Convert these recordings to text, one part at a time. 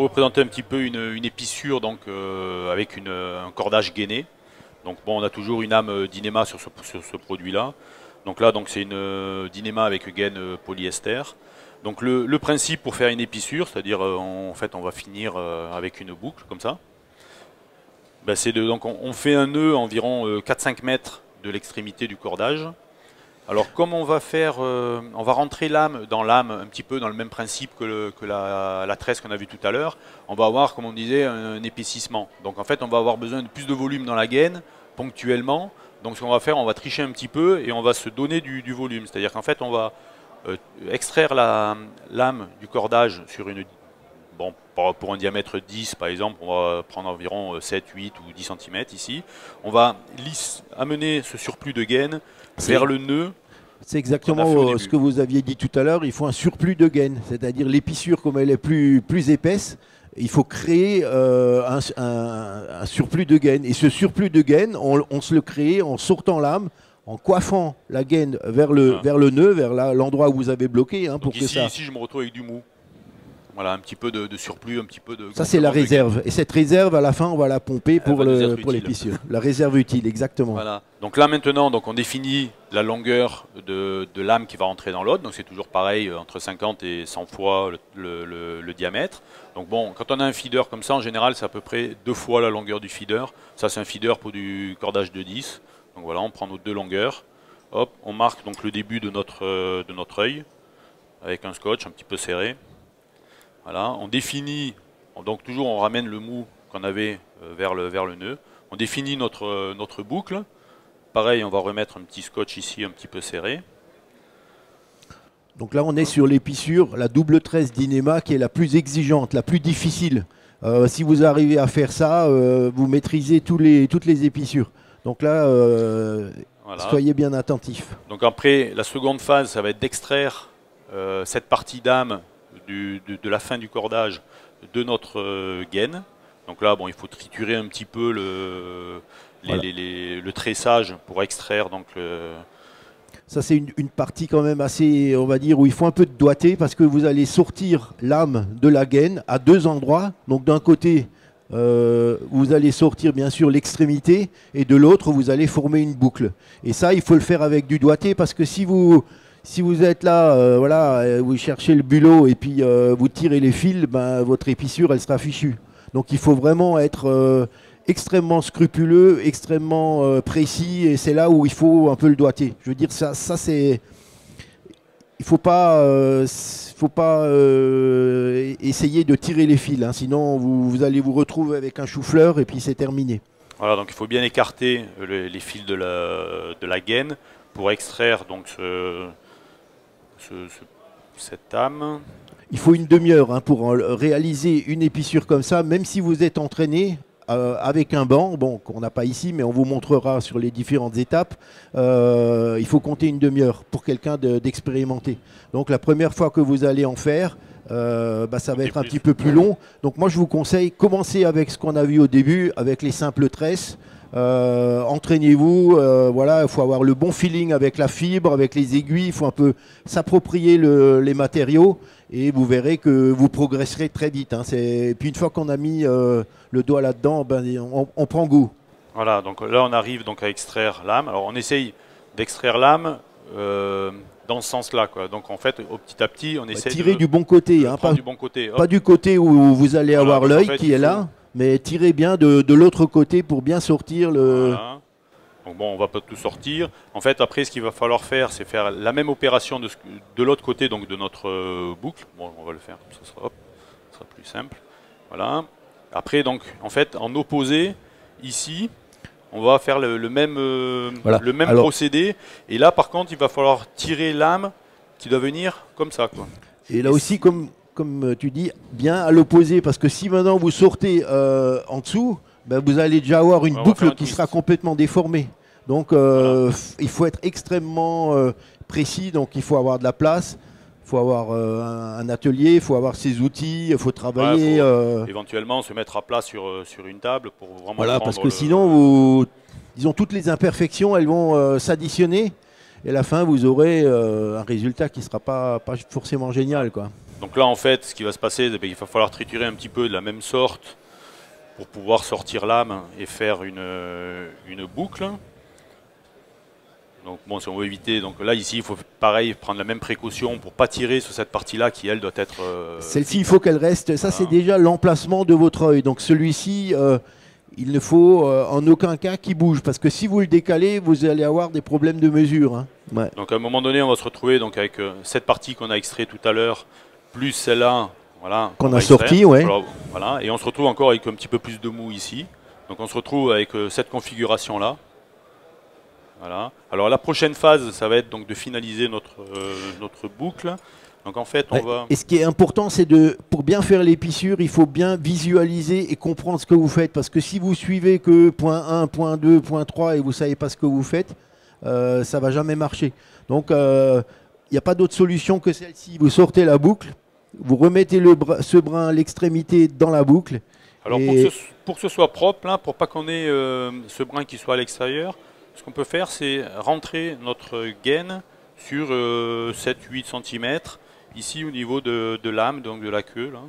représenter un petit peu une épissure donc, avec un cordage gainé. Donc bon, on a toujours une âme Dynéma sur ce produit-là. Donc là, donc c'est une Dynéma avec gaine polyester. Donc le principe pour faire une épissure, c'est-à-dire en fait on va finir avec une boucle comme ça. Ben, donc on fait un nœud environ 4-5 mètres de l'extrémité du cordage. Alors comme on va faire, on va rentrer l'âme un petit peu dans le même principe que la tresse qu'on a vue tout à l'heure, on va avoir, comme on disait, un épaississement. Donc en fait on va avoir besoin de plus de volume dans la gaine, ponctuellement. Donc ce qu'on va faire, on va tricher un petit peu et on va se donner du volume. C'est-à-dire qu'en fait on va extraire la lame du cordage sur une... Bon, pour un diamètre 10 par exemple, on va prendre environ 7, 8 ou 10 cm ici. On va amener ce surplus de gaine vers le nœud. C'est exactement ce que vous aviez dit tout à l'heure, il faut un surplus de gaine, c'est-à-dire l'épissure comme elle est plus épaisse, il faut créer un surplus de gaine. Et ce surplus de gaine, on se le crée en sortant l'âme, en coiffant la gaine vers le nœud, vers l'endroit où vous avez bloqué. Hein, pour ici, je me retrouve avec du mou. Voilà, un petit peu de surplus, un petit peu de... Ça, c'est la réserve. Et cette réserve, à la fin, on va la pomper pour l'épissure. La réserve utile, exactement. Voilà. Donc là, maintenant, donc, on définit la longueur de lame qui va rentrer dans l'autre. Donc c'est toujours pareil, entre 50 et 100 fois le diamètre. Donc bon, quand on a un feeder comme ça, en général, c'est à peu près 2 fois la longueur du feeder. Ça, c'est un feeder pour du cordage de 10. Donc voilà, on prend nos 2 longueurs. Hop, on marque donc le début de notre œil avec un scotch un petit peu serré. Voilà, on définit, donc toujours on ramène le mou qu'on avait vers le nœud. On définit notre boucle. Pareil, on va remettre un petit scotch ici un petit peu serré. Donc là, on est sur l'épissure, la double tresse Dynéma qui est la plus exigeante, la plus difficile. Si vous arrivez à faire ça, vous maîtrisez toutes les épissures. Donc là, voilà. Soyez bien attentifs. Donc après, la seconde phase, ça va être d'extraire cette partie d'âme de la fin du cordage de notre gaine. Donc là, bon, il faut triturer un petit peu le tressage pour extraire donc Ça, c'est une partie quand même assez, on va dire, où il faut un peu de doigté parce que vous allez sortir l'âme de la gaine à 2 endroits. Donc d'un côté, vous allez sortir bien sûr l'extrémité et de l'autre, vous allez former une boucle. Et ça, il faut le faire avec du doigté parce que si vous êtes là, voilà, vous cherchez le bulot et puis vous tirez les fils, ben, votre épissure, elle sera fichue. Donc il faut vraiment être extrêmement scrupuleux, extrêmement précis, et c'est là où il faut un peu le doigter. Je veux dire, ça c'est... Il ne faut pas essayer de tirer les fils, hein, sinon vous allez vous retrouver avec un chou-fleur et puis c'est terminé. Voilà, donc il faut bien écarter les fils de la gaine pour extraire donc cette âme. Il faut une demi-heure hein, pour réaliser une épissure comme ça, même si vous êtes entraîné avec un banc, bon, qu'on n'a pas ici, mais on vous montrera sur les différentes étapes. Il faut compter une demi-heure pour quelqu'un d'expérimenté. Donc la première fois que vous allez en faire, ça va être un petit peu plus long. Donc moi je vous conseille, commencez avec ce qu'on a vu au début, avec les simples tresses. Entraînez-vous, voilà, il faut avoir le bon feeling avec la fibre, avec les aiguilles, il faut un peu s'approprier les matériaux et vous verrez que vous progresserez très vite. Hein. Et puis une fois qu'on a mis le doigt là-dedans, ben, on prend goût. Voilà, donc là on arrive donc à extraire l'âme. Alors on essaye d'extraire l'âme dans ce sens-là, quoi. Donc en fait, petit à petit, on essaie tirer du bon côté, hein, du bon côté. Pas du côté où vous allez avoir l'œil qui est là. Mais tirez bien de l'autre côté pour bien sortir le... Voilà. Donc bon, on va pas tout sortir. En fait, après, ce qu'il va falloir faire, c'est faire la même opération de l'autre côté, donc de notre boucle. Bon, on va le faire, ça sera plus simple. Voilà. Après, donc, en fait, en opposé, ici, on va faire le même procédé. Et là, par contre, il va falloir tirer l'âme qui doit venir comme ça, quoi. Et là aussi, comme tu dis, bien à l'opposé, parce que si maintenant vous sortez en dessous, ben vous allez déjà avoir une boucle qui sera complètement déformée. Donc voilà. Il faut être extrêmement précis, donc il faut avoir de la place, il faut avoir un atelier, il faut avoir ses outils, il faut travailler. Éventuellement se mettre à plat sur une table pour vraiment... Voilà, parce que sinon, disons, toutes les imperfections, elles vont s'additionner. Et à la fin, vous aurez un résultat qui ne sera pas forcément génial, quoi. Donc là, en fait, ce qui va se passer, c'est qu'il va falloir triturer un petit peu de la même sorte pour pouvoir sortir l'âme et faire une boucle. Donc bon, si on veut éviter, donc là ici il faut pareil prendre la même précaution pour pas tirer sur cette partie-là qui elle doit être. Celle-ci, il faut qu'elle reste. Ça, c'est déjà l'emplacement de votre œil. Donc celui-ci, il ne faut en aucun cas qu'il bouge parce que si vous le décalez, vous allez avoir des problèmes de mesure. Hein. Ouais. Donc à un moment donné, on va se retrouver donc avec cette partie qu'on a extrait tout à l'heure, plus celle-là, voilà, qu'on a sorti, ouais. Voilà, et on se retrouve encore avec un petit peu plus de mou ici. Donc on se retrouve avec cette configuration-là. Voilà. Alors la prochaine phase, ça va être donc de finaliser notre boucle. Donc en fait, on va... Et ce qui est important, c'est pour bien faire l'épissure, il faut bien visualiser et comprendre ce que vous faites. Parce que si vous suivez que point 1, point 2, point 3 et vous ne savez pas ce que vous faites, ça ne va jamais marcher. Donc il n'y a pas d'autre solution que celle-ci. Vous sortez la boucle, vous remettez ce brin à l'extrémité dans la boucle. Alors pour que ce soit propre, là, pour pas qu'on ait ce brin qui soit à l'extérieur, ce qu'on peut faire, c'est rentrer notre gaine sur 7-8 cm ici au niveau de l'âme, donc de la queue. Là.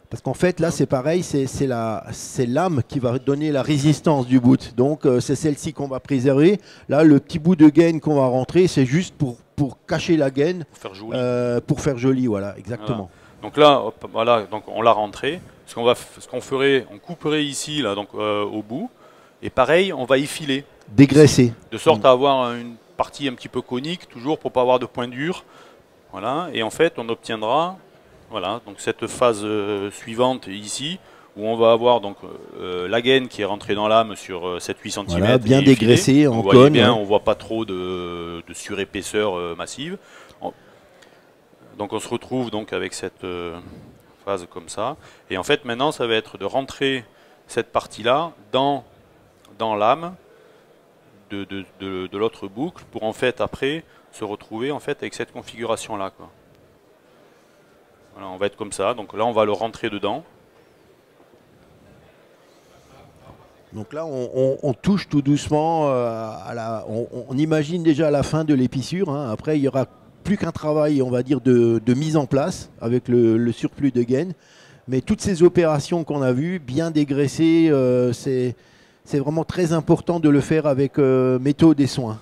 Parce qu'en fait, là, c'est pareil, c'est l'âme qui va donner la résistance du bout. Donc, c'est celle-ci qu'on va préserver. Là, le petit bout de gaine qu'on va rentrer, c'est juste pour cacher la gaine. Pour faire joli. Pour faire joli, voilà, exactement. Voilà. Donc là, hop, voilà, donc on l'a rentré. Ce qu'on ferait, on couperait ici, là, donc au bout. Et pareil, on va y filer. Dégraisser. De sorte à avoir une partie un petit peu conique, toujours pour ne pas avoir de point dur. Voilà. Et en fait, on obtiendra voilà, donc cette phase suivante ici, où on va avoir donc, la gaine qui est rentrée dans l'âme sur 7-8 cm. Voilà, bien dégraissée en cône. Bien, on ne voit pas trop de surépaisseur massive. Donc on se retrouve donc avec cette phase comme ça. Et en fait, maintenant, ça va être de rentrer cette partie-là dans l'âme de l'autre boucle pour en fait après se retrouver en fait avec cette configuration là quoi. Voilà, on va être comme ça, donc là on va le rentrer dedans. Donc là on touche tout doucement on imagine déjà la fin de l'épissure, hein. Après il n'y aura plus qu'un travail on va dire de mise en place avec le surplus de gaine, mais toutes ces opérations qu'on a vues, bien dégraisser, c'est vraiment très important de le faire avec méthode et soin.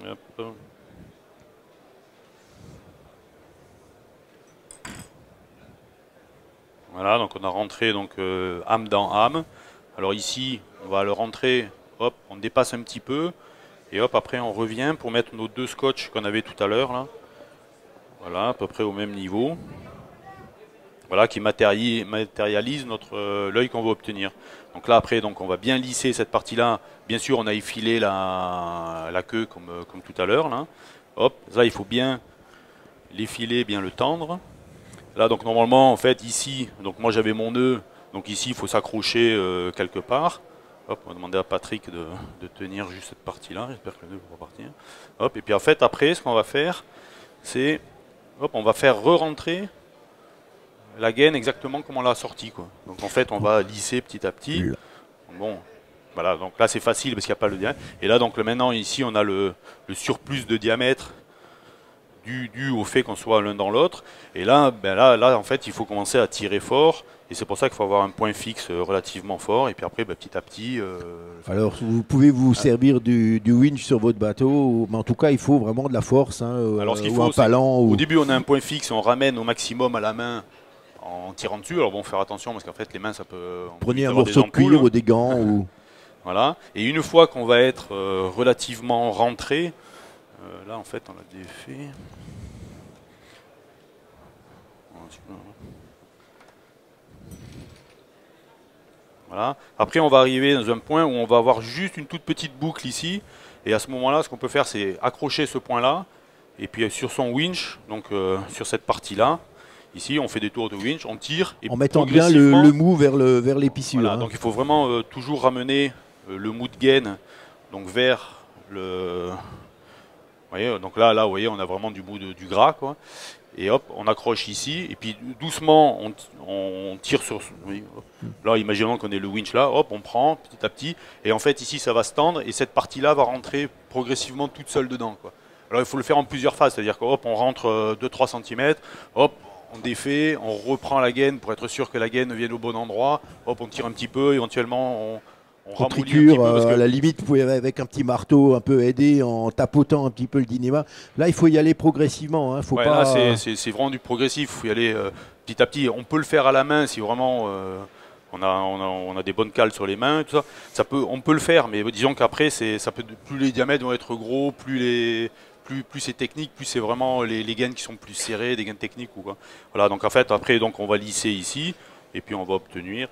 Hop. Voilà, donc on a rentré donc, âme dans âme. Alors ici, on va le rentrer, hop, on dépasse un petit peu, et hop, après on revient pour mettre nos deux scotch qu'on avait tout à l'heure là. Voilà, à peu près au même niveau. Voilà, qui matérialise l'œil qu'on veut obtenir. Donc là, après, donc, on va bien lisser cette partie-là. Bien sûr, on a effilé la queue comme tout à l'heure. Là. Hop, là, il faut bien l'effiler, bien le tendre. Là, donc, normalement, en fait, ici, donc moi, j'avais mon nœud. Donc ici, il faut s'accrocher quelque part. Hop, on va demander à Patrick de tenir juste cette partie-là. J'espère que le nœud va partir. Hop, et puis, en fait, après, ce qu'on va faire, c'est... Hop, on va faire re-rentrer la gaine exactement comme on l'a sorti, quoi. Donc en fait, on va lisser petit à petit. Bon, voilà, donc là c'est facile parce qu'il n'y a pas le diamètre. Et là, donc maintenant, ici, on a le surplus de diamètre dû au fait qu'on soit l'un dans l'autre. Et là, ben là, en fait, il faut commencer à tirer fort. Et c'est pour ça qu'il faut avoir un point fixe relativement fort. Et puis après, ben, petit à petit... Alors, vous pouvez vous servir du winch sur votre bateau. Mais en tout cas, il faut vraiment de la force. Hein, alors, ce qu'il ou faut, un palan. Au début, on a un point fixe. On ramène au maximum à la main en tirant dessus. Alors bon, faire attention parce qu'en fait, les mains, ça peut... Prenez un morceau de cuir ou des gants. Ou... Voilà. Et une fois qu'on va être relativement rentré, là, en fait, on l'a défait. Voilà. Après, on va arriver dans un point où on va avoir juste une toute petite boucle ici. Et à ce moment-là, ce qu'on peut faire, c'est accrocher ce point-là. Et puis sur son winch, donc sur cette partie-là, ici, on fait des tours de winch, on tire. Et en mettant bien le mou vers l'épissure. Voilà, donc il faut vraiment toujours ramener le mou de gaine donc vers le... Vous voyez, donc là, vous voyez, on a vraiment du mou du gras, quoi. Et hop, on accroche ici, et puis doucement, on tire sur... Oui, là, imaginons qu'on ait le winch là, hop, on prend petit à petit, et en fait, ici, ça va se tendre, et cette partie-là va rentrer progressivement toute seule dedans, quoi. Alors, il faut le faire en plusieurs phases, c'est-à-dire qu'hop, on rentre 2-3 cm, hop, on défait, on reprend la gaine pour être sûr que la gaine vienne au bon endroit, hop, on tire un petit peu, éventuellement, on ramollit un petit Triture, peu, parce à que... la limite, vous pouvez avec un petit marteau un peu aider en tapotant un petit peu le dynéma. Là, il faut y aller progressivement. Faut Ouais, pas... là, c'est vraiment du progressif. Il faut y aller petit à petit. On peut le faire à la main si vraiment on a des bonnes cales sur les mains. Tout ça. On peut le faire, mais disons qu'après, plus les diamètres vont être gros, plus c'est technique, plus c'est vraiment les gaines qui sont plus serrées, des gaines techniques. Ou quoi. Voilà, donc en fait, après, donc, on va lisser ici, et puis on va obtenir...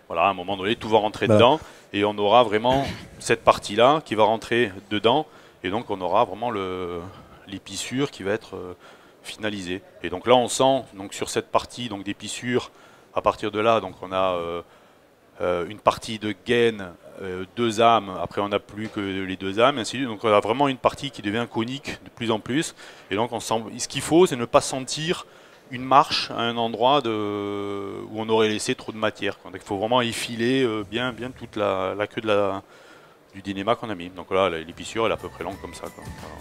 voilà, à un moment donné, tout va rentrer dedans, et on aura vraiment cette partie-là qui va rentrer dedans, et donc on aura vraiment l'épissure qui va être finalisée. Et donc là, on sent donc sur cette partie donc d'épissure, à partir de là, donc on a une partie de gaine, 2 âmes. Après, on n'a plus que les 2 âmes, ainsi de suite. Donc on a vraiment une partie qui devient conique de plus en plus. Et donc ce qu'il faut, c'est ne pas sentir une marche à un endroit où on aurait laissé trop de matière. Donc il faut vraiment effiler bien toute la queue du dynéma qu'on a mis. Donc là, l'épissure elle est à peu près longue comme ça, quoi. Voilà.